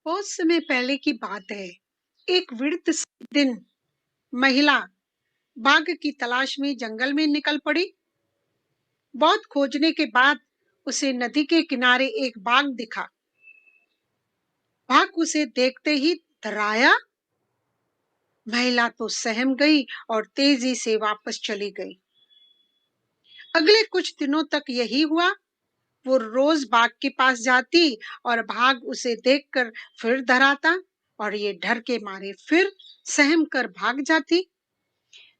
बहुत समय पहले की बात है। एक वृद्ध दिन महिला बाघ की तलाश में जंगल में निकल पड़ी। बहुत खोजने के बाद उसे नदी के किनारे एक बाघ दिखा। बाघ उसे देखते ही डराया। महिला तो सहम गई और तेजी से वापस चली गई। अगले कुछ दिनों तक यही हुआ। वो रोज बाघ के पास जाती और बाघ उसे देखकर फिर डराता और ये डर के मारे फिर सहम कर भाग जाती।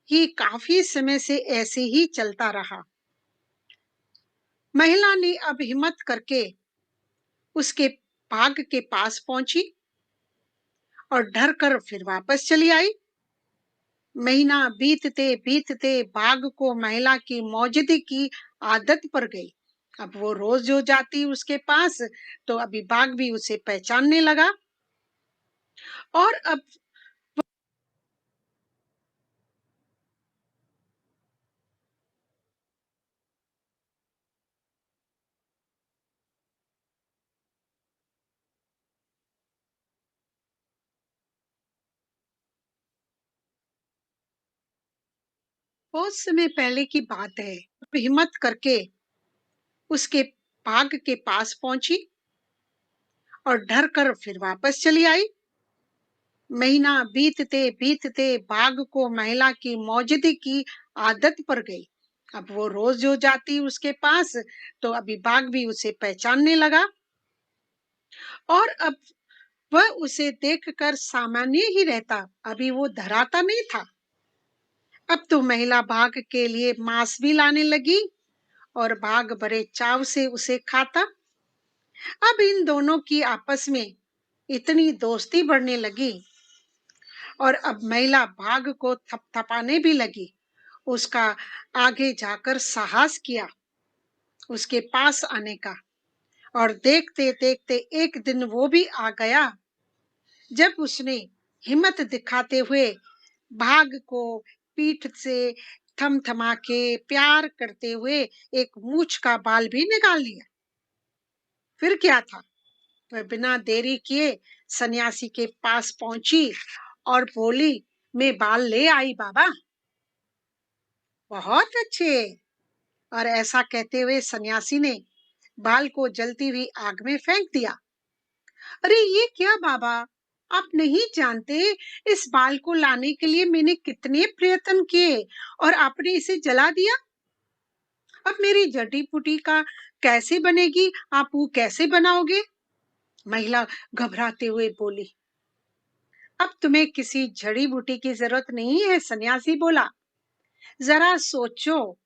ये काफी समय से ऐसे ही चलता रहा। महिला ने अब हिम्मत करके उसके बाग के पास पहुंची और डर कर फिर वापस चली आई। महीना बीतते बीतते बाघ को महिला की मौजूदगी की आदत पड़ गई। अब वो रोज जो जाती उसके पास, तो अभी बाघ भी उसे पहचानने लगा। और अब बहुत समय पहले की बात है। अब हिम्मत करके उसके बाघ के पास पहुंची और डर कर फिर वापस चली आई। महीना बीतते बीतते बाघ को महिला की मौजूदगी की आदत पड़ गई। अब वो रोज जो जाती उसके पास, तो अभी बाघ भी उसे पहचानने लगा। और अब वह उसे देखकर सामान्य ही रहता, अभी वो डराता नहीं था। अब तो महिला बाघ के लिए मांस भी लाने लगी और बाघ बड़े चाव से उसे खाता। अब इन दोनों की आपस में इतनी दोस्ती बढ़ने लगी और अब महिला बाघ को थपथपाने भी लगी। उसका आगे जाकर साहस किया उसके पास आने का। और देखते देखते एक दिन वो भी आ गया, जब उसने हिम्मत दिखाते हुए बाघ को पीठ से थमथमा के प्यार करते हुए एक मूछ का बाल भी निकाल लिया। फिर क्या था, वह बिना देरी किए सन्यासी के पास पहुंची और बोली, मैं बाल ले आई बाबा। बहुत अच्छे। और ऐसा कहते हुए सन्यासी ने बाल को जलती हुई आग में फेंक दिया। अरे ये क्या बाबा, आप नहीं जानते इस बाल को लाने के लिए मैंने कितने प्रयत्न किए और आपने इसे जला दिया। अब मेरी जड़ी बूटी का कैसे बनेगी, आप वो कैसे बनाओगे? महिला घबराते हुए बोली। अब तुम्हें किसी जड़ी बूटी की जरूरत नहीं है, सन्यासी बोला। जरा सोचो,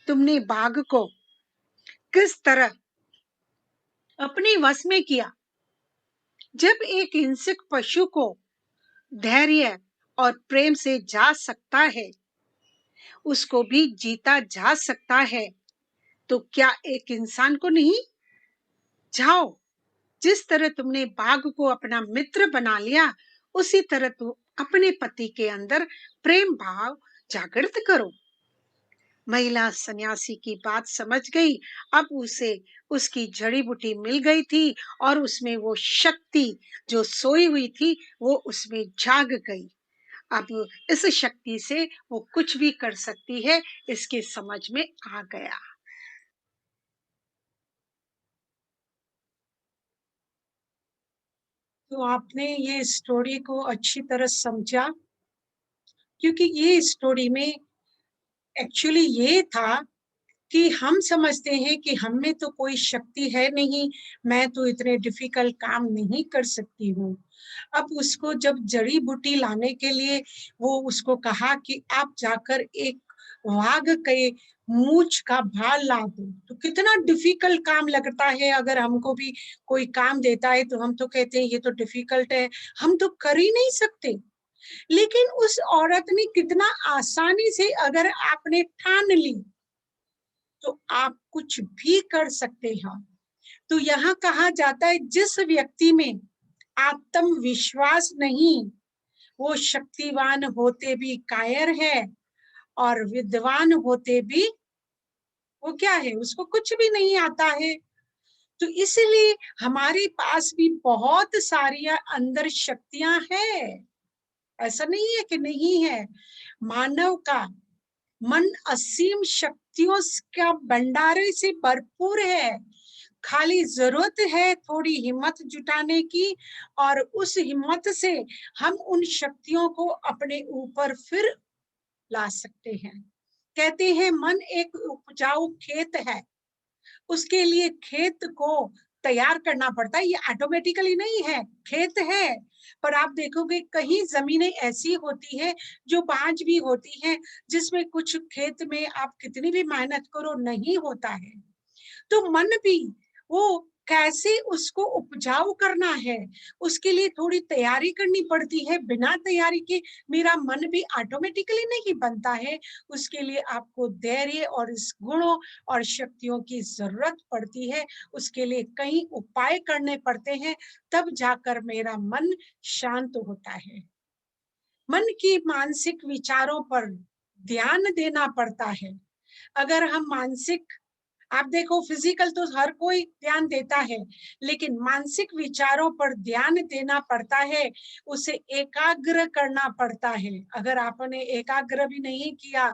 तुमने बाघ को किस तरह अपने वश में किया। जब एक हिंसक पशु को धैर्य और प्रेम से जा सकता है, उसको भी जीता जा सकता है, तो क्या एक इंसान को नहीं? जाओ, जिस तरह तुमने बाघ को अपना मित्र बना लिया, उसी तरह तुम अपने पति के अंदर प्रेम भाव जागृत करो। महिला सन्यासी की बात समझ गई। अब उसे उसकी जड़ी बूटी मिल गई थी और उसमें वो शक्ति जो सोई हुई थी वो उसमें जाग गई। अब इस शक्ति से वो कुछ भी कर सकती है, इसके समझ में आ गया। तो आपने ये स्टोरी को अच्छी तरह समझा, क्योंकि ये स्टोरी में एक्चुअली ये था कि हम समझते हैं कि हम में तो कोई शक्ति है नहीं, मैं तो इतने डिफिकल्ट काम नहीं कर सकती हूँ। अब उसको जब जड़ी बूटी लाने के लिए वो उसको कहा कि आप जाकर एक वाघ के मूछ का बाल ला दो, तो कितना डिफिकल्ट काम लगता है। अगर हमको भी कोई काम देता है तो हम तो कहते हैं ये तो डिफिकल्ट है, हम तो कर ही नहीं सकते। लेकिन उस औरत ने कितना आसानी से, अगर आपने ठान ली तो आप कुछ भी कर सकते हैं। तो यहाँ कहा जाता है, जिस व्यक्ति में आत्मविश्वास नहीं, वो शक्तिवान होते भी कायर है और विद्वान होते भी वो क्या है, उसको कुछ भी नहीं आता है। तो इसलिए हमारे पास भी बहुत सारी अंदर शक्तियां हैं, ऐसा नहीं है कि नहीं है। मानव का मन असीम शक्तियों का भंडारे से भरपूर है। खाली जरूरत है थोड़ी हिम्मत जुटाने की, और उस हिम्मत से हम उन शक्तियों को अपने ऊपर फिर ला सकते हैं। कहते हैं मन एक उपजाऊ खेत है, उसके लिए खेत को तैयार करना पड़ता है, ये ऑटोमेटिकली नहीं है, खेत है। पर आप देखोगे कहीं जमीनें ऐसी होती है जो बांझ भी होती हैं, जिसमें कुछ खेत में आप कितनी भी मेहनत करो नहीं होता है। तो मन भी वो कैसे उसको उपजाऊ करना है, उसके लिए थोड़ी तैयारी करनी पड़ती है। बिना तैयारी के मेरा मन भी ऑटोमेटिकली नहीं बनता है। उसके लिए आपको धैर्य और इस गुणों और शक्तियों की जरूरत पड़ती है। उसके लिए कई उपाय करने पड़ते हैं, तब जाकर मेरा मन शांत होता है। मन की मानसिक विचारों पर ध्यान देना पड़ता है। अगर हम मानसिक, आप देखो फिजिकल तो हर कोई ध्यान देता है, लेकिन मानसिक विचारों पर ध्यान देना पड़ता है, उसे एकाग्र करना पड़ता है। अगर आपने एकाग्र भी नहीं किया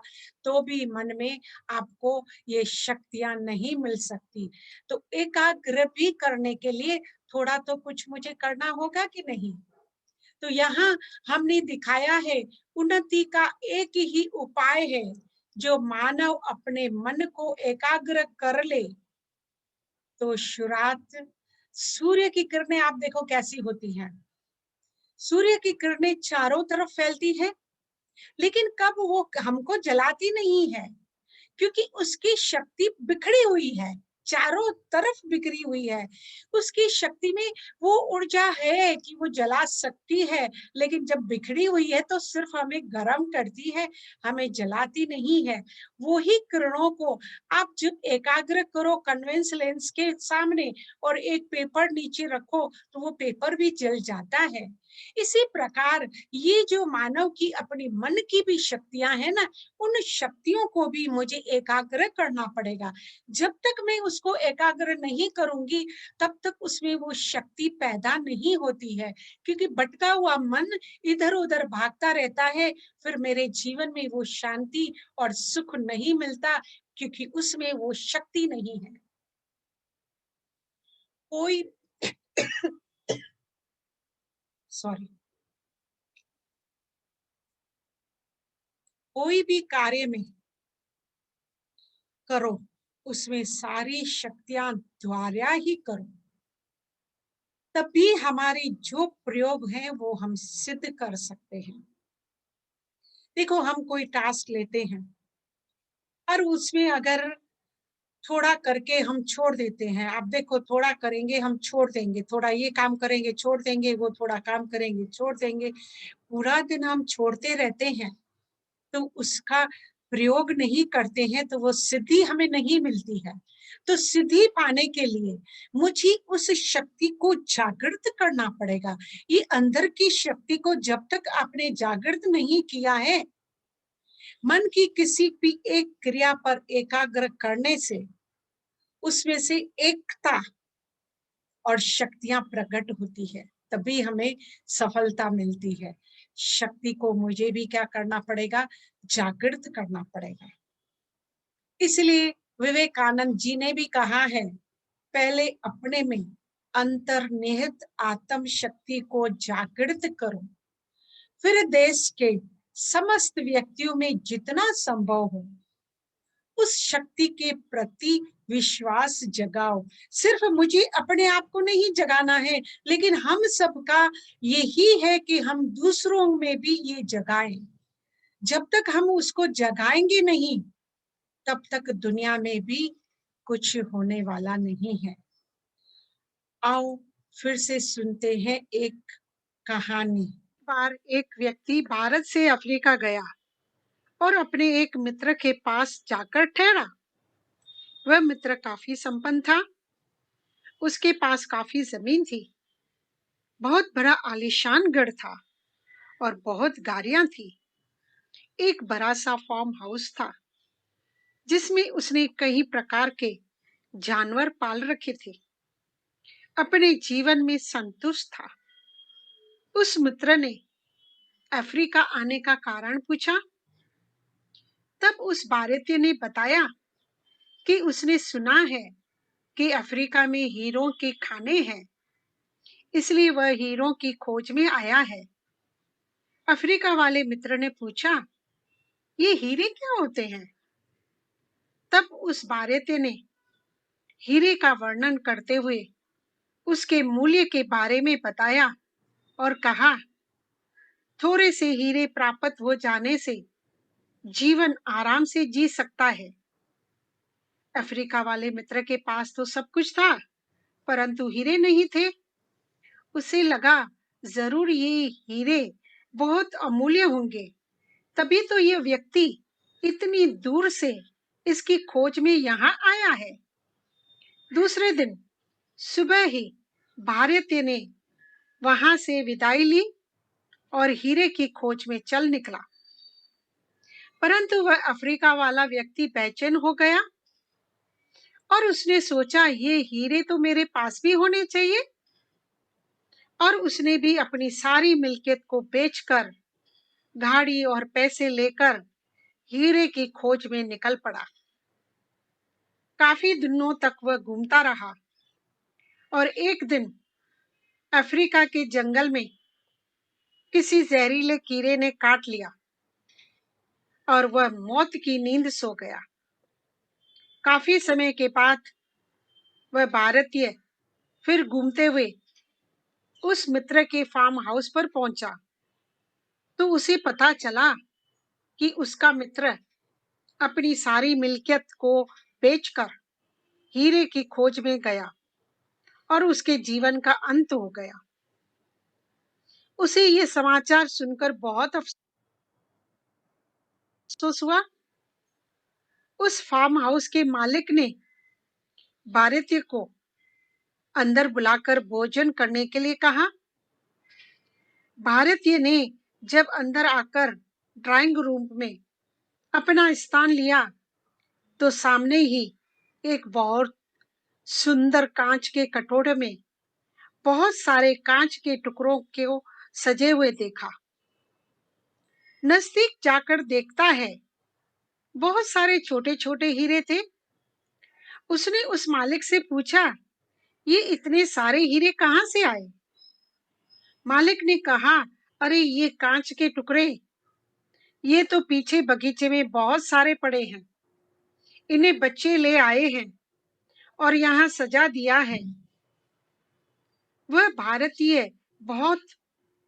तो भी मन में आपको ये शक्तियां नहीं मिल सकती। तो एकाग्र भी करने के लिए थोड़ा तो कुछ मुझे करना होगा कि नहीं। तो यहाँ हमने दिखाया है उन्नति का एक ही उपाय है, जो मानव अपने मन को एकाग्र कर ले तो शुरुआत, सूर्य की किरणें आप देखो कैसी होती हैं। सूर्य की किरणें चारों तरफ फैलती है, लेकिन कब वो हमको जलाती नहीं है, क्योंकि उसकी शक्ति बिखरी हुई है, चारों तरफ बिखरी हुई है। उसकी शक्ति में वो ऊर्जा है कि वो जला सकती है, लेकिन जब बिखरी हुई है तो सिर्फ हमें गर्म करती है, हमें जलाती नहीं है। वो ही किरणों को आप जब एकाग्र करो कन्वेंस लेंस के सामने और एक पेपर नीचे रखो तो वो पेपर भी जल जाता है। इसी प्रकार ये जो मानव की अपनी मन की भी शक्तियां हैं ना, उन शक्तियों को भी मुझे एकाग्र करना पड़ेगा। जब तक मैं उसको एकाग्र नहीं करूंगी तब तक उसमें वो शक्ति पैदा नहीं होती है, क्योंकि भटका हुआ मन इधर उधर भागता रहता है। फिर मेरे जीवन में वो शांति और सुख नहीं मिलता, क्योंकि उसमें वो शक्ति नहीं है। कोई सॉरी, कोई भी कार्य में करो उसमें सारी शक्तियां द्वारा ही करो, तभी हमारी जो प्रयोग है वो हम सिद्ध कर सकते हैं। देखो हम कोई टास्क लेते हैं और उसमें अगर थोड़ा करके हम छोड़ देते हैं, आप देखो थोड़ा करेंगे हम छोड़ देंगे, थोड़ा ये काम करेंगे छोड़ देंगे, वो थोड़ा काम करेंगे छोड़ देंगे, पूरा दिन हम छोड़ते रहते हैं, तो उसका प्रयोग नहीं करते हैं तो वो सिद्धि हमें नहीं मिलती है। तो सिद्धि पाने के लिए मुझे उस शक्ति को जागृत करना पड़ेगा। ये अंदर की शक्ति को जब तक आपने जागृत नहीं किया है, मन की किसी भी एक क्रिया पर एकाग्र करने से उसमें से एकता और शक्तियां प्रकट होती है, तभी हमें सफलता मिलती है। शक्ति को मुझे भी क्या करना पड़ेगा, जागृत करना पड़ेगा। इसलिए विवेकानंद जी ने भी कहा है, पहले अपने में अंतर्निहित आत्म शक्ति को जागृत करो, फिर देश के समस्त व्यक्तियों में जितना संभव हो उस शक्ति के प्रति विश्वास जगाओ। सिर्फ मुझे अपने आप को नहीं जगाना है, लेकिन हम सबका यही है कि हम दूसरों में भी ये जगाएं। जब तक हम उसको जगाएंगे नहीं, तब तक दुनिया में भी कुछ होने वाला नहीं है। आओ फिर से सुनते हैं एक कहानी। बार एक व्यक्ति भारत से अफ्रीका गया और अपने एक मित्र के पास जाकर ठहरा। वह मित्र काफी संपन्न था, उसके पास काफी जमीन थी, बहुत बड़ा आलीशान गढ़ था और बहुत गाड़ियां थी। एक बड़ा सा फार्म हाउस था जिसमें उसने कई प्रकार के जानवर पाल रखे थे। अपने जीवन में संतुष्ट था। उस मित्र ने अफ्रीका आने का कारण पूछा। तब उस भारतीय ने बताया कि उसने सुना है कि अफ्रीका में हीरों के खाने हैं, इसलिए वह हीरों की खोज में आया है। अफ्रीका वाले मित्र ने पूछा, ये हीरे क्या होते हैं? तब उस भारतीय ने हीरे का वर्णन करते हुए उसके मूल्य के बारे में बताया और कहा, थोड़े से हीरे प्राप्त हो जाने से जीवन आराम से जी सकता है। अफ्रीका वाले मित्र के पास तो सब कुछ था, परंतु हीरे नहीं थे। उसे लगा, जरूर ये हीरे बहुत अमूल्य होंगे, तभी तो ये व्यक्ति इतनी दूर से इसकी खोज में यहाँ आया है। दूसरे दिन सुबह ही भारतीय ने वहां से विदाई ली और हीरे की खोज में चल निकला। परंतु वह अफ्रीका वाला व्यक्ति बेचैन हो गया और उसने सोचा, ये हीरे तो मेरे पास भी होने चाहिए। और उसने भी अपनी सारी मिल्कियत को बेचकर गाड़ी और पैसे लेकर हीरे की खोज में निकल पड़ा। काफी दिनों तक वह घूमता रहा और एक दिन अफ्रीका के जंगल में किसी जहरीले कीड़े ने काट लिया और वह मौत की नींद सो गया। काफी समय के बाद वह भारतीय फिर घूमते हुए उस मित्र के फार्म हाउस पर पहुंचा तो उसे पता चला कि उसका मित्र अपनी सारी मिल्कियत को बेचकर हीरे की खोज में गया और उसके जीवन का अंत हो गया। उसे ये समाचार सुनकर बहुत अफसोस हुआ। उस फार्म हाउस के मालिक ने भारतीय को अंदर बुलाकर भोजन करने के लिए कहा। भारतीय ने जब अंदर आकर ड्राइंग रूम में अपना स्थान लिया तो सामने ही एक बहुत सुंदर कांच के कटोरे में बहुत सारे कांच के टुकड़ों को सजे हुए देखा। नजदीक जाकर देखता है, बहुत सारे छोटे छोटे हीरे थे। उसने उस मालिक से पूछा, ये इतने सारे हीरे कहाँ से आए? मालिक ने कहा, अरे ये कांच के टुकड़े, ये तो पीछे बगीचे में बहुत सारे पड़े हैं, इन्हें बच्चे ले आए हैं और यहाँ सजा दिया है। वह भारतीय बहुत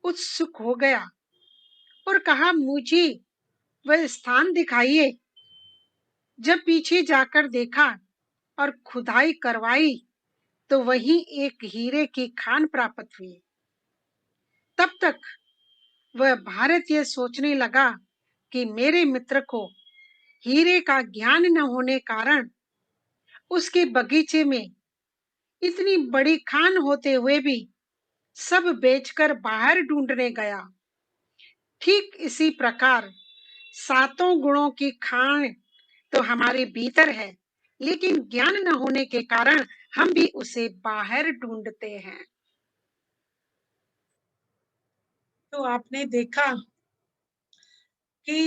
उत्सुक हो गया और कहा, मुझे वह स्थान दिखाइए। जब पीछे जाकर देखा और खुदाई करवाई तो वहीं एक हीरे की खान प्राप्त हुई। तब तक वह भारतीय सोचने लगा कि मेरे मित्र को हीरे का ज्ञान न होने कारण उसके बगीचे में इतनी बड़ी खान होते हुए भी सब बेचकर बाहर ढूंढने गया। ठीक इसी प्रकार सातों गुणों की खान तो हमारे भीतर है, लेकिन ज्ञान न होने के कारण हम भी उसे बाहर ढूंढते हैं। तो आपने देखा कि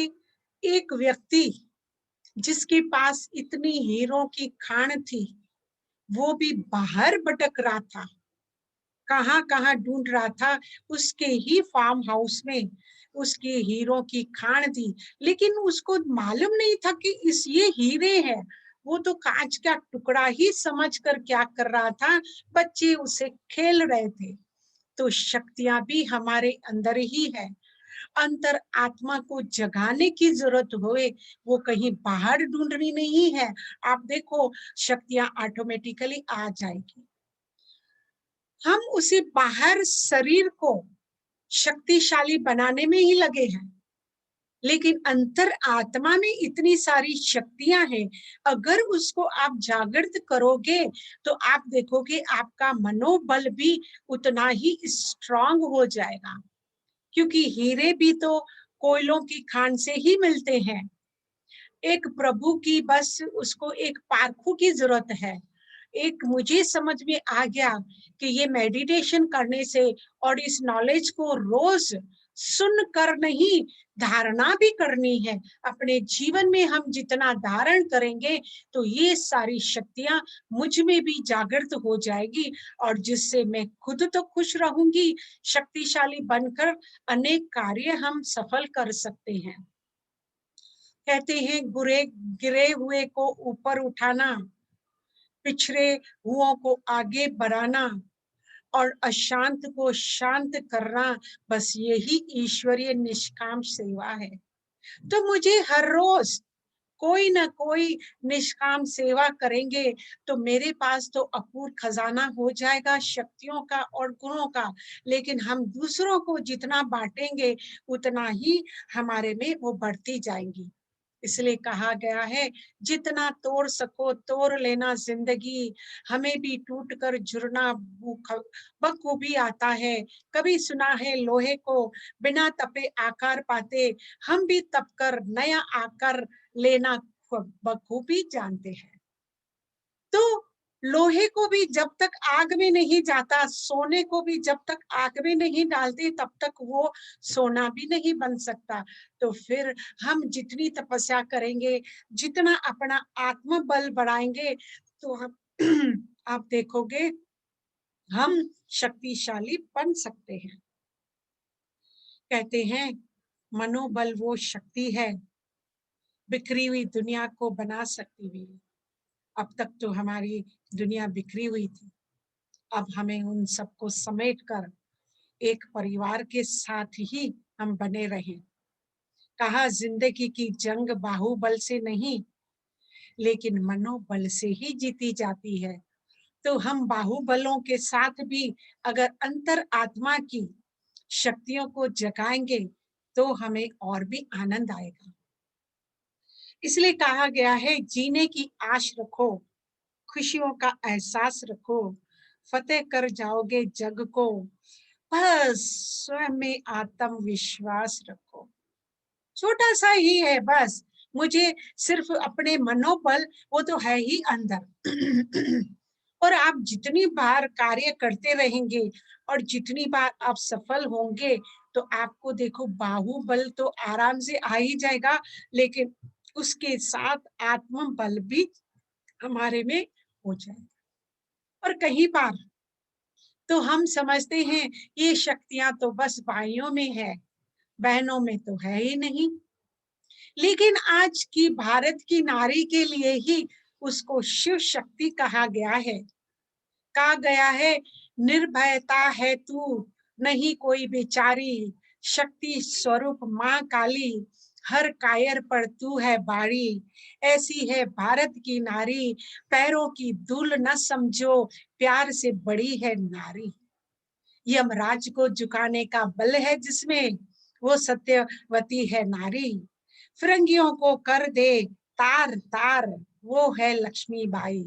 एक व्यक्ति जिसके पास इतनी हीरों की खान थी, वो भी बाहर भटक रहा था, कहाँ कहाँ ढूंढ रहा था। उसके ही फार्म हाउस में उसके हीरो की खान थी, लेकिन उसको मालूम नहीं था कि इस ये हीरे हैं। वो तो कांच का टुकड़ा ही समझकर क्या कर रहा था, बच्चे उसे खेल रहे थे। तो शक्तियां भी हमारे अंदर ही है। अंतर आत्मा को जगाने की जरूरत होए, वो कहीं बाहर ढूंढनी नहीं है। आप देखो, शक्तियां ऑटोमेटिकली आ जाएगी। हम उसे बाहर शरीर को शक्तिशाली बनाने में ही लगे हैं, लेकिन अंतर आत्मा में इतनी सारी शक्तियां हैं। अगर उसको आप जागृत करोगे तो आप देखोगे आपका मनोबल भी उतना ही स्ट्रांग हो जाएगा। क्योंकि हीरे भी तो कोयलों की खान से ही मिलते हैं। एक प्रभु की बस उसको एक पारखू की जरूरत है। एक मुझे समझ में आ गया कि ये मेडिटेशन करने से और इस नॉलेज को रोज सुन कर नहीं, धारणा भी करनी है। अपने जीवन में हम जितना धारण करेंगे तो ये सारी शक्तियां मुझ में भी जागृत हो जाएगी, और जिससे मैं खुद तो खुश रहूंगी, शक्तिशाली बनकर अनेक कार्य हम सफल कर सकते हैं। कहते हैं बुरे गिरे हुए को ऊपर उठाना, पिछड़े हुओं को आगे बढ़ाना और अशांत को शांत करना, बस यही ईश्वरीय निष्काम सेवा है। तो मुझे हर रोज कोई ना कोई निष्काम सेवा करेंगे तो मेरे पास तो अपूर्व खजाना हो जाएगा शक्तियों का और गुणों का। लेकिन हम दूसरों को जितना बांटेंगे उतना ही हमारे में वो बढ़ती जाएंगी। इसलिए कहा गया है, जितना तोड़ सको तोड़ लेना जिंदगी, हमें भी टूट कर जुड़ना बखूबी आता है। कभी सुना है लोहे को बिना तपे आकार पाते, हम भी तप कर नया आकार लेना बखूबी जानते हैं। तो लोहे को भी जब तक आग में नहीं जाता, सोने को भी जब तक आग में नहीं डालते तब तक वो सोना भी नहीं बन सकता। तो फिर हम जितनी तपस्या करेंगे, जितना अपना आत्मबल बढ़ाएंगे, तो हम आप देखोगे हम शक्तिशाली बन सकते हैं। कहते हैं मनोबल वो शक्ति है बिखरी हुई दुनिया को बना सकती हुई। अब तक तो हमारी दुनिया बिखरी हुई थी, अब हमें उन सबको समेट कर एक परिवार के साथ ही हम बने रहें। कहा जिंदगी की जंग बाहुबल से नहीं, लेकिन मनोबल से ही जीती जाती है। तो हम बाहुबलों के साथ भी अगर अंतर आत्मा की शक्तियों को जगाएंगे तो हमें और भी आनंद आएगा। इसलिए कहा गया है जीने की आश रखो, खुशियों का एहसास रखो, फतेह कर जाओगे जग को, बस स्वयं में आत्मविश्वास रखो। छोटा सा ही है बस, मुझे सिर्फ अपने मनोबल वो तो है ही अंदर। और आप जितनी बार कार्य करते रहेंगे और जितनी बार आप सफल होंगे तो आपको देखो बाहुबल तो आराम से आ ही जाएगा, लेकिन उसके साथ आत्मबल भी हमारे में हो जाएगा। और कहीं बार तो हम समझते हैं ये शक्तियां तो बस भाइयों में है, बहनों में तो है ही नहीं। लेकिन आज की भारत की नारी के लिए ही उसको शिव शक्ति कहा गया है। कहा गया है निर्भयता है तू, नहीं कोई बेचारी, शक्ति स्वरूप माँ काली, हर कायर पर तू है बारी, ऐसी है भारत की नारी, पैरों की धूल न समझो, प्यार से बड़ी है नारी। यमराज को झुकाने का बल है जिसमें, वो सत्यवती है नारी, फिरंगियों को कर दे तार तार, वो है लक्ष्मीबाई,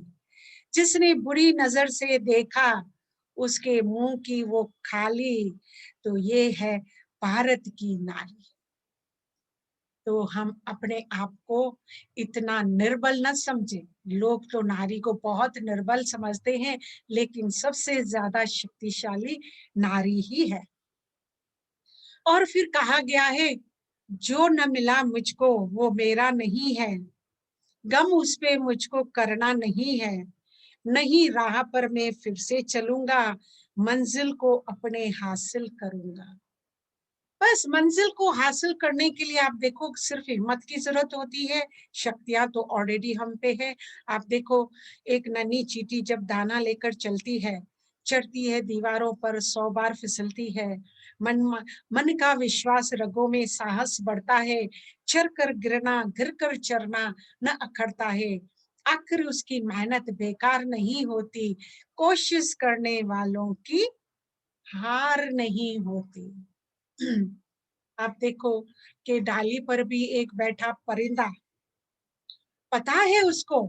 जिसने बुरी नजर से देखा उसके मुंह की वो खाली, तो ये है भारत की नारी। तो हम अपने आप को इतना निर्बल न समझे। लोग तो नारी को बहुत निर्बल समझते हैं, लेकिन सबसे ज्यादा शक्तिशाली नारी ही है। और फिर कहा गया है जो न मिला मुझको वो मेरा नहीं है, गम उस पे मुझको करना नहीं है, नहीं राह पर मैं फिर से चलूंगा, मंजिल को अपने हासिल करूंगा। बस मंजिल को हासिल करने के लिए आप देखो सिर्फ हिम्मत की जरूरत होती है, शक्तियां तो ऑलरेडी हम पे है। आप देखो एक नन्ही चींटी जब दाना लेकर चलती है, चढ़ती है दीवारों पर 100 बार फिसलती है, मन मन का विश्वास रगों में साहस बढ़ता है, चढ़ कर गिरना गिर कर चढ़ना न अखड़ता है, आखिर उसकी मेहनत बेकार नहीं होती, कोशिश करने वालों की हार नहीं होती। आप देखो कि डाली पर भी एक बैठा परिंदा, पता है उसको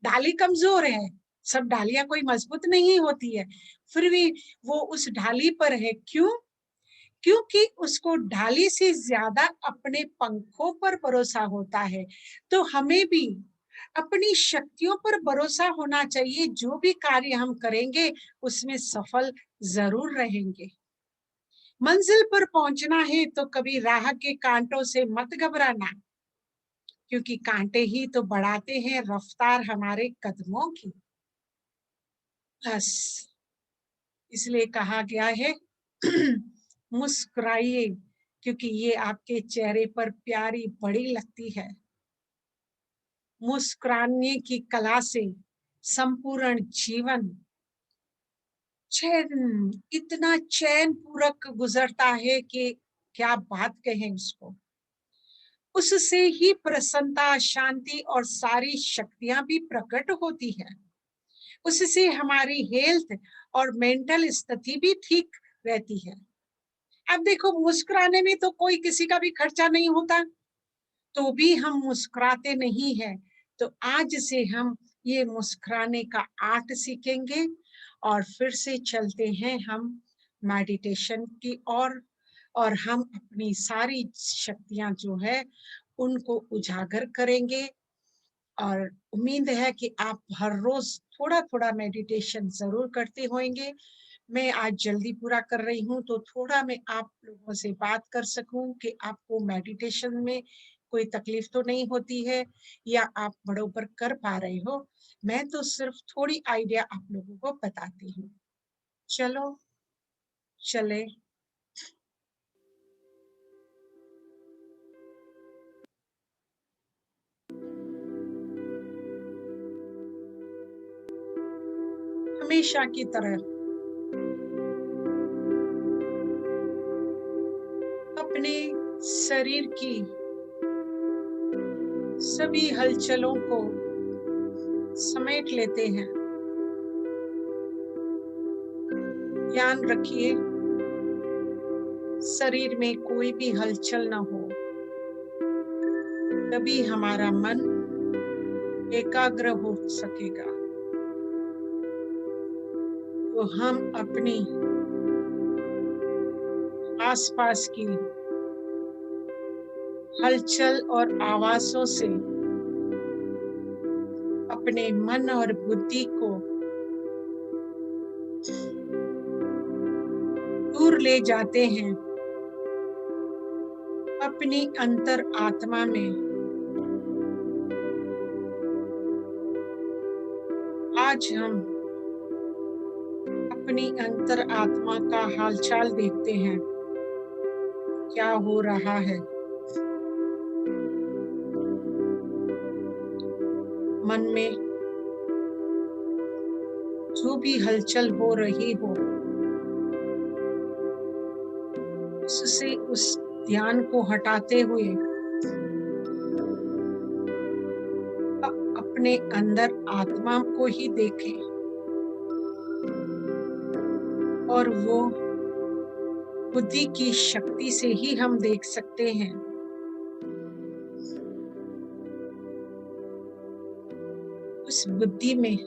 डाली कमजोर है, सब डालियां कोई मजबूत नहीं होती है, फिर भी वो उस डाली पर है। क्यों? क्योंकि उसको डाली से ज्यादा अपने पंखों पर भरोसा होता है। तो हमें भी अपनी शक्तियों पर भरोसा होना चाहिए, जो भी कार्य हम करेंगे उसमें सफल जरूर रहेंगे। मंजिल पर पहुंचना है तो कभी राह के कांटों से मत घबराना, क्योंकि कांटे ही तो बढ़ाते हैं रफ्तार हमारे कदमों की। बस इसलिए कहा गया है मुस्कुराइए, क्योंकि ये आपके चेहरे पर प्यारी बड़ी लगती है। मुस्कुराने की कला से संपूर्ण जीवन चैन, इतना चैन पूर्वक गुजरता है कि क्या बात कहें उसको। उससे ही प्रसन्नता, शांति और सारी शक्तियां भी प्रकट होती है। उससे हमारी हेल्थ और मेंटल स्थिति भी ठीक रहती है। अब देखो, मुस्कुराने में तो कोई किसी का भी खर्चा नहीं होता, तो भी हम मुस्कुराते नहीं हैं। तो आज से हम ये मुस्कुराने का आर्ट सीखेंगे और फिर से चलते हैं हम मेडिटेशन की ओर, और हम अपनी सारी शक्तियां जो है उनको उजागर करेंगे। और उम्मीद है कि आप हर रोज थोड़ा थोड़ा मेडिटेशन जरूर करते होंगे। मैं आज जल्दी पूरा कर रही हूँ तो थोड़ा मैं आप लोगों से बात कर सकूं कि आपको मेडिटेशन में कोई तकलीफ तो नहीं होती है, या आप बरोबर कर पा रहे हो। मैं तो सिर्फ थोड़ी आइडिया आप लोगों को बताती हूँ। चलो चले। हमेशा की तरह अपने शरीर की सभी हलचलों को समेट लेते हैं। ध्यान रखिए शरीर में कोई भी हलचल ना हो, तभी हमारा मन एकाग्र हो सकेगा। तो हम अपनी आसपास की हलचल और आवाजों से अपने मन और बुद्धि को दूर ले जाते हैं अपनी अंतर आत्मा में। आज हम अपनी अंतर आत्मा का हालचाल देखते हैं, क्या हो रहा है। मन में जो भी हलचल हो रही हो, उससे उस ध्यान को हटाते हुए अपने अंदर आत्मा को ही देखें, और वो बुद्धि की शक्ति से ही हम देख सकते हैं। उस बुद्धि में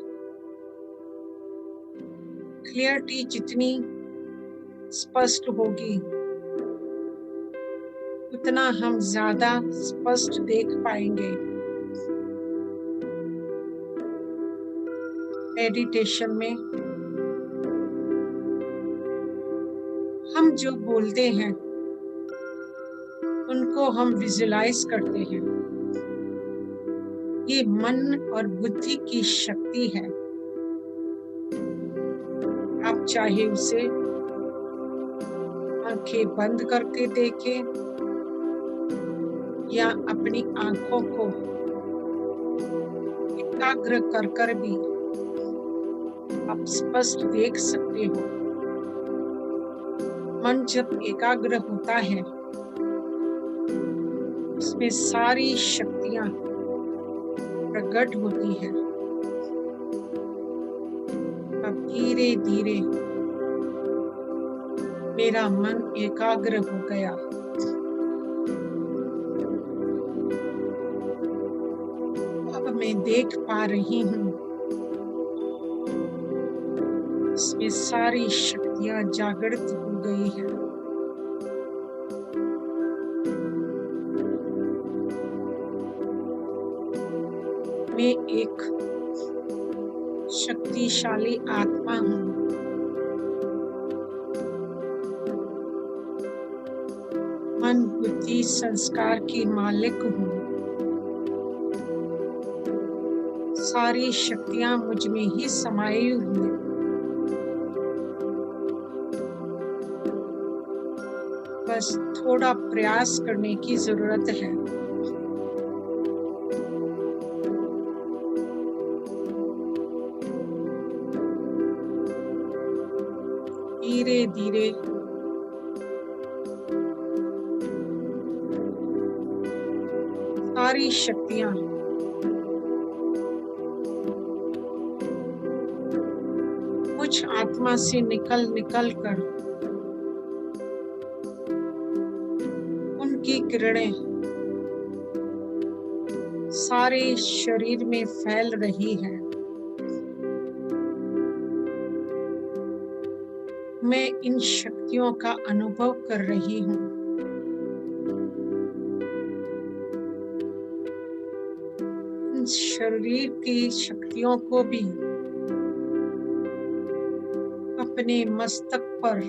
क्लियरिटी जितनी स्पष्ट होगी, उतना हम ज्यादा स्पष्ट देख पाएंगे। मेडिटेशन में हम जो बोलते हैं उनको हम विजुलाइज करते हैं। ये मन और बुद्धि की शक्ति है। आप चाहे उसे आंखें बंद करके देखें या अपनी आंखों को एकाग्र कर कर भी आप स्पष्ट देख सकते हो। मन जब एकाग्र होता है, उसमें सारी शक्तियां प्रकट होती है। अब धीरे धीरे मेरा मन एकाग्र हो गया। अब मैं देख पा रही हूँ, इसमें सारी शक्तियां जागृत हो गई है। मैं एक शक्तिशाली आत्मा हूँ। मन, बुद्धि, संस्कार की मालिक हूँ। सारी शक्तियाँ मुझ में ही समाई हुई हैं। बस थोड़ा प्रयास करने की जरूरत है। धीरे धीरे सारी शक्तियाँ मुझ आत्मा से निकल निकल कर उनकी किरणें सारे शरीर में फैल रही है। मैं इन शक्तियों का अनुभव कर रही हूँ। इन शरीर की शक्तियों को भी अपने मस्तक पर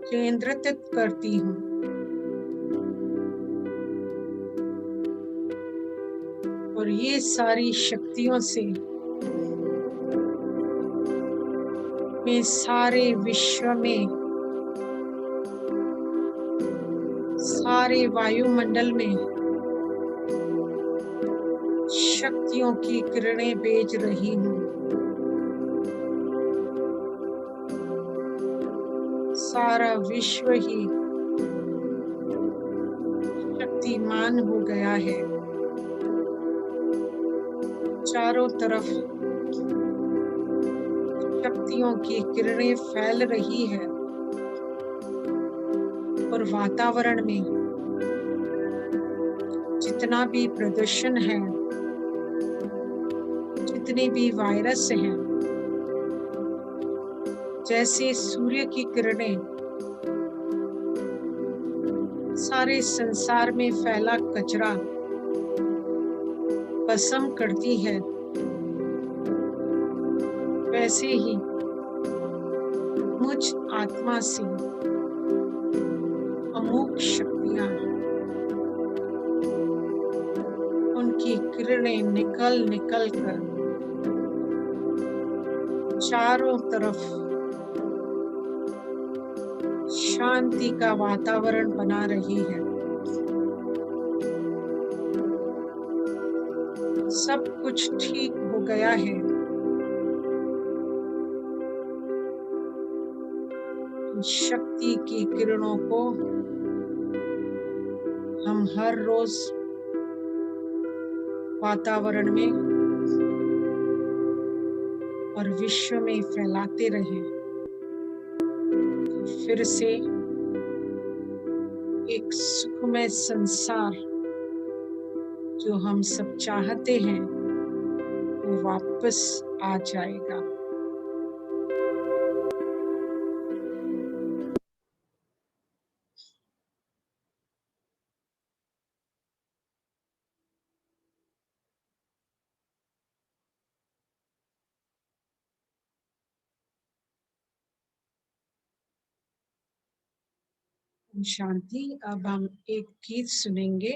केंद्रित करती हूँ। और ये सारी शक्तियों से मैं सारे विश्व में, सारे वायुमंडल में शक्तियों की किरणें भेज रही हूँ। सारा विश्व ही शक्तिमान हो गया है। चारों तरफ शक्तियों की किरणें फैल रही है और वातावरण में जितना भी प्रदूषण है, जितने भी वायरस हैं, जैसे सूर्य की किरणें सारे संसार में फैला कचरा भस्म करती है, वैसे ही मुझ आत्मा से अमोघ शक्तियाँ, उनकी किरणें निकल निकल कर चारों तरफ शांति का वातावरण बना रही है। सब कुछ ठीक हो गया है। शक्ति की किरणों को हम हर रोज वातावरण में और विश्व में फैलाते रहें। फिर से एक सुखमय संसार जो हम सब चाहते हैं वो वापस आ जाएगा। शांति। अब हम एक गीत सुनेंगे।